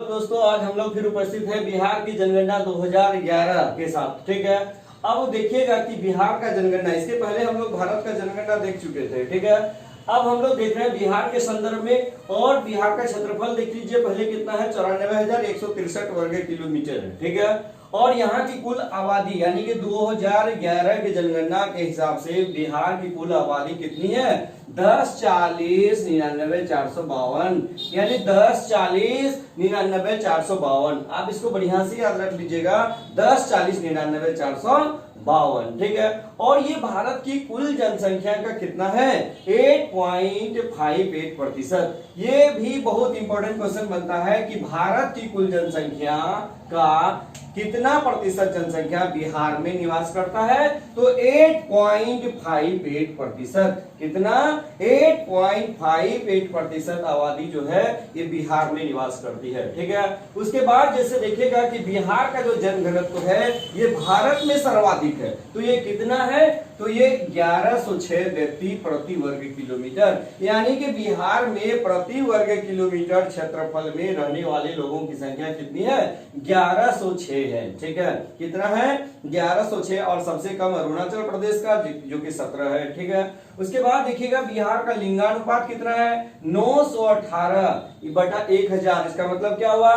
दोस्तों आज हम लोग फिर उपस्थित है बिहार की जनगणना 2011 के साथ। ठीक है, अब देखिएगा कि बिहार का जनगणना, इसके पहले हम लोग भारत का जनगणना देख चुके थे। ठीक है, अब हम लोग देख रहे हैं बिहार के संदर्भ में, और बिहार का क्षेत्रफल देख लीजिए पहले कितना है, 94,163 वर्ग किलोमीटर है। ठीक है, और यहाँ की कुल आबादी यानी कि 2011 की जनगणना के हिसाब से बिहार की कुल आबादी कितनी है, 10,40,99,452, यानी 10,40,99,452। आप इसको बढ़िया से याद रख लीजिएगा, 10,40,99,452। ठीक है, और ये भारत की कुल जनसंख्या का कितना है, 8.58%। ये भी बहुत इंपॉर्टेंट क्वेश्चन बनता है कि भारत की कुल जनसंख्या का कितना प्रतिशत जनसंख्या बिहार में निवास करता है, तो 8.58%। कितना, 8.58% आबादी जो है ये बिहार में निवास करती है। ठीक है, उसके बाद जैसे देखिएगा कि बिहार का जो जनघनत्व है ये भारत में सर्वाधिक है, तो ये कितना है, तो ये 1106 व्यक्ति प्रति वर्ग किलोमीटर, यानी कि बिहार में प्रति वर्ग किलोमीटर क्षेत्रफल में रहने वाले लोगों की संख्या कितनी है, 1106 है। ठीक है, कितना है, 1106, और सबसे कम अरुणाचल प्रदेश का जो कि 17 है। ठीक है, उसके बाद देखिएगा बिहार का लिंगानुपात कितना है, 918/1000। इसका मतलब क्या हुआ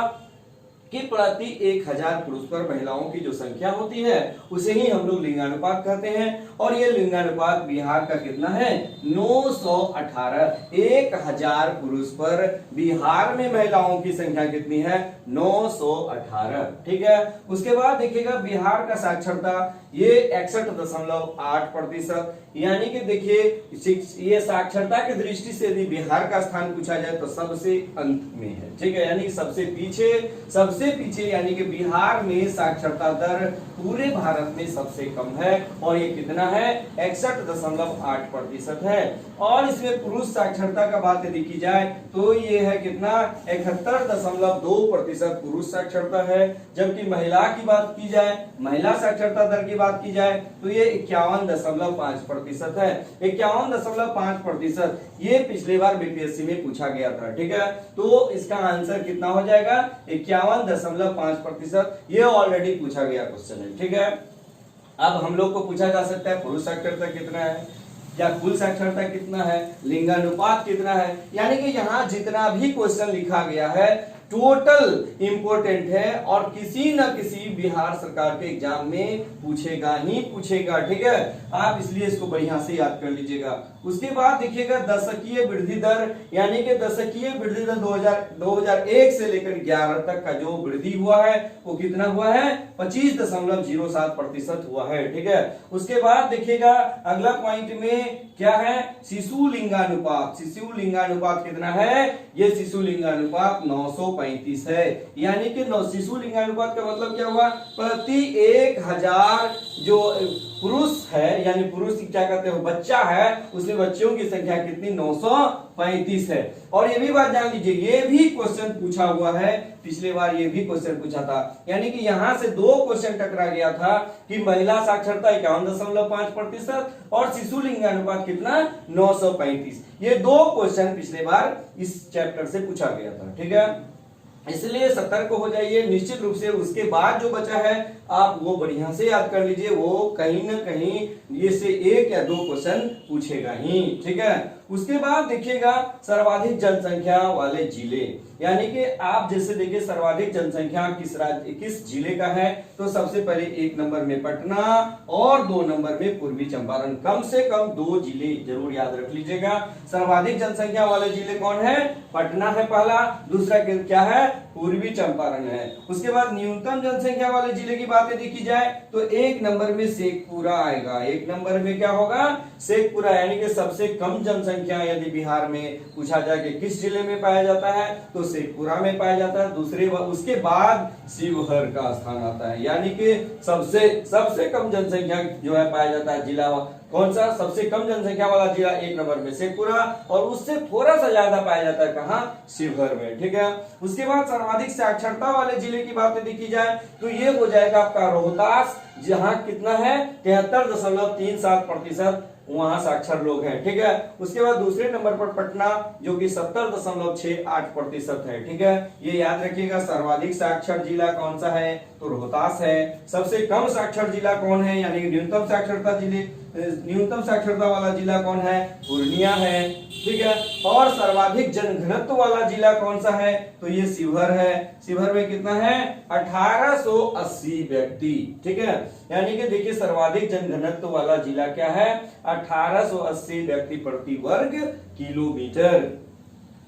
कि प्रति 1000 पुरुष पर महिलाओं की जो संख्या होती है उसे ही हम लोग लिंगानुपात कहते हैं, और ये लिंगानुपात बिहार का कितना है, 918। 1000 पुरुष पर बिहार में महिलाओं की संख्या कितनी है, 918। ठीक है, उसके बाद देखिएगा बिहार का साक्षरता ये 61.8%, यानी कि देखिए ये साक्षरता की दृष्टि से यदि बिहार का स्थान पूछा जाए तो सबसे अंत में है। ठीक है, यानी सबसे पीछे, यानी कि बिहार में साक्षरता दर पूरे भारत में सबसे कम है, और ये कितना है, 61.8% है। और इसमें पुरुष साक्षरता का बात यदि की जाए तो ये है कितना, 71.2% पुरुष साक्षरता है, जबकि महिला की बात की जाए, महिला साक्षरता दर की बात की जाए तो ये 51.5% है। 51.5% ये पिछले बार बीपीएससी में पूछा गया था। ठीक है, तो इसका आंसर कितना हो जाएगा, 51.5%। ये ऑलरेडी पूछा गया क्वेश्चन है। ठीक है, अब हम लोग को पूछा जा सकता है पुरुष साक्षरता कितना है, या कुल साक्षरता कितना है, लिंगानुपात कितना है, यानी कि यहाँ जितना भी क्वेश्चन लिखा गया है टोटल इंपोर्टेंट है, और किसी न किसी बिहार सरकार के एग्जाम में पूछेगा ही पूछेगा। ठीक है, आप इसलिए इसको बढ़िया से याद कर लीजिएगा। उसके बाद देखिएगा दशकीय वृद्धि दर, यानी कि दशकीय वृद्धि दर 2001 से लेकर 11 तक का जो वृद्धि हुआ है वो कितना हुआ है, 25.07% हुआ है। ठीक है, उसके बाद देखिएगा अगला पॉइंट में क्या है, शिशु लिंगानुपात। शिशु लिंगानुपात कितना है, ये शिशु लिंगानुपात 935 है, यानी कि शिशु लिंगानुपात का मतलब क्या हुआ, प्रति 1000 जो पुरुष है, यानी पुरुष क्या कहते हो, बच्चा है, उसमें बच्चों की संख्या कितनी, 935 है। और ये भी बात जान लीजिए, ये भी क्वेश्चन पूछा हुआ है, पिछले बार ये भी क्वेश्चन पूछा था, यानी कि यहां से दो क्वेश्चन टकरा गया था कि महिला साक्षरता 51.5% और शिशु लिंगानुपात कितना, 935। ये दो क्वेश्चन पिछले बार इस चैप्टर से पूछा गया था। ठीक है, इसलिए सतर्क हो जाइए निश्चित रूप से। उसके बाद जो बचा है आप वो बढ़िया से याद कर लीजिए, वो कहीं ना कहीं ये से 1 या 2 क्वेश्चन पूछेगा ही। ठीक है, उसके बाद देखिएगा सर्वाधिक जनसंख्या वाले जिले, यानी कि आप जैसे देखिए सर्वाधिक जनसंख्या किस जिले का है, तो सबसे पहले 1 नंबर में पटना और 2 नंबर में पूर्वी चंपारण। कम से कम 2 जिले जरूर याद रख लीजिएगा। सर्वाधिक जनसंख्या वाले जिले कौन है, पटना है पहला, दूसरा क्या है, पूर्वी चंपारण है। उसके बाद न्यूनतम जनसंख्या वाले जिले की बात यदि की जाए तो 1 नंबर में शेखपुरा आएगा। 1 नंबर में क्या होगा, शेखपुरा, यानी कि सबसे कम जनसंख्या यदि बिहार में पूछा जाए कि किस जिले में पाया जाता है तो शेखपुरा में पाया जाता है। उसके बाद शिवहर का स्थान आता है, यानी कि सबसे कम जनसंख्या जो है पाया जाता है जिला कौन सा, सबसे कम जनसंख्या वाला जिला 1 नंबर में शेखपुरा, और उससे थोड़ा सा ज्यादा पाया जाता है कहाँ, शिवहर में। ठीक है, उसके बाद सर्वाधिक साक्षरता वाले जिले की बात यदि की जाए तो ये हो जाएगा आपका रोहतास, जहां कितना है 73.37% वहां साक्षर लोग हैं, ठीक है। उसके बाद दूसरे नंबर पर पटना जो कि 70.68% है, ठीक है। ये याद रखिएगा। सर्वाधिक साक्षर जिला कौन सा है, तो रोहतास है। सबसे कम साक्षर जिला कौन है, यानी न्यूनतम साक्षरता वाला जिला कौन है, पूर्णिया है, ठीक है। और सर्वाधिक जनघनत्व वाला जिला कौन सा है, तो ये शिवहर है। शिवहर में कितना है, 1880 व्यक्ति, ठीक है। यानी कि देखिए सर्वाधिक जनघनत्व वाला जिला क्या है, 1880 व्यक्ति प्रति वर्ग किलोमीटर।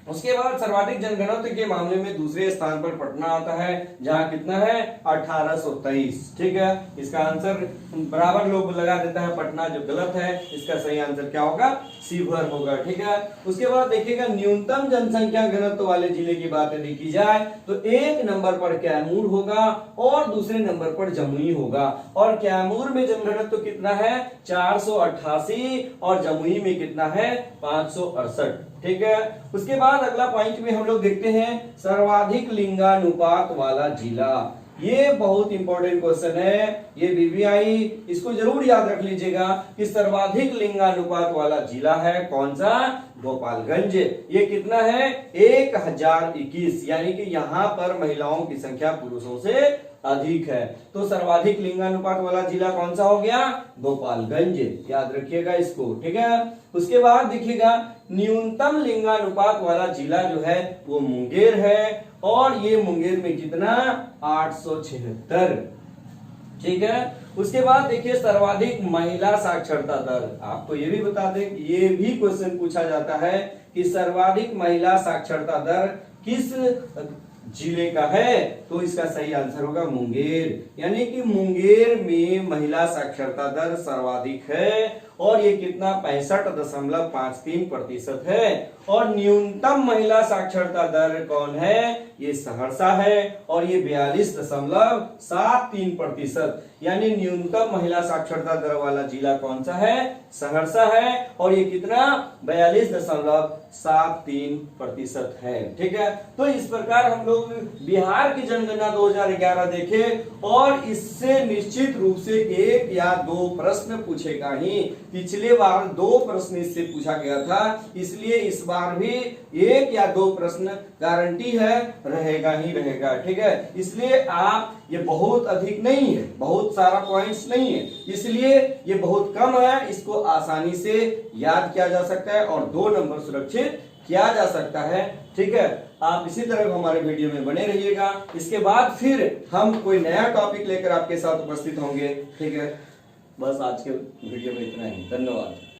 उसके बाद सर्वाधिक जनघनत्व के मामले में दूसरे स्थान पर पटना आता है, जहां कितना है, 1823, ठीक है। इसका आंसर बराबर लोग लगा देता है पटना, जो गलत है। इसका सही आंसर क्या होगा, शिवहर होगा, ठीक है। उसके बाद देखिएगा न्यूनतम जनसंख्या घनत्व वाले जिले की बात देखी जाए तो एक नंबर पर कैमूर होगा और दूसरे नंबर पर जमुई होगा। और कैमूर में जनघनत्व कितना है, 488 और जमुई में कितना है, 568, ठीक है। उसके बाद अगला पॉइंट में हम लोग देखते हैं सर्वाधिक लिंगानुपात वाला जिला। ये बहुत इंपॉर्टेंट क्वेश्चन है, ये बीबीआई, इसको जरूर याद रख लीजिएगा कि सर्वाधिक लिंगानुपात वाला जिला है कौन सा, गोपालगंज। ये कितना है, 1021, यानी कि यहाँ पर महिलाओं की संख्या पुरुषों से अधिक है। तो सर्वाधिक लिंगानुपात वाला जिला कौन सा हो गया, गोपालगंज, याद रखिएगा इसको, ठीक है। उसके बाद देखिएगा न्यूनतम लिंगानुपात वाला जिला जो है वो मुंगेर है, और ये मुंगेर में कितना, 876, ठीक है। उसके बाद देखिए सर्वाधिक महिला साक्षरता दर। आपको ये भी बता दें, ये भी क्वेश्चन पूछा जाता है कि सर्वाधिक महिला साक्षरता दर किस जिले का है, तो इसका सही आंसर होगा मुंगेर। यानी कि मुंगेर में महिला साक्षरता दर सर्वाधिक है, और ये कितना, 65.53% है। और न्यूनतम महिला साक्षरता दर कौन है, ये सहरसा है, और ये 42.73%। यानी न्यूनतम महिला साक्षरता दर वाला जिला कौन सा है, सहरसा है, और ये कितना, 42.73% है, ठीक है। तो इस प्रकार हम लोग बिहार की जनगणना 2011 देखे, और इससे निश्चित रूप से एक या दो प्रश्न पूछेगा ही। पिछले बार 2 प्रश्न इससे पूछा गया था, इसलिए इस बार भी 1 या 2 प्रश्न गारंटी है, रहेगा ही रहेगा, ठीक है। इसलिए आप, ये बहुत अधिक नहीं है, बहुत सारा पॉइंट्स नहीं है, इसलिए ये बहुत कम है, इसको आसानी से याद किया जा सकता है और 2 नंबर सुरक्षित किया जा सकता है, ठीक है। आप इसी तरह हमारे वीडियो में बने रहिएगा। इसके बाद फिर हम कोई नया टॉपिक लेकर आपके साथ उपस्थित होंगे, ठीक है। बस आज के वीडियो में इतना ही, धन्यवाद।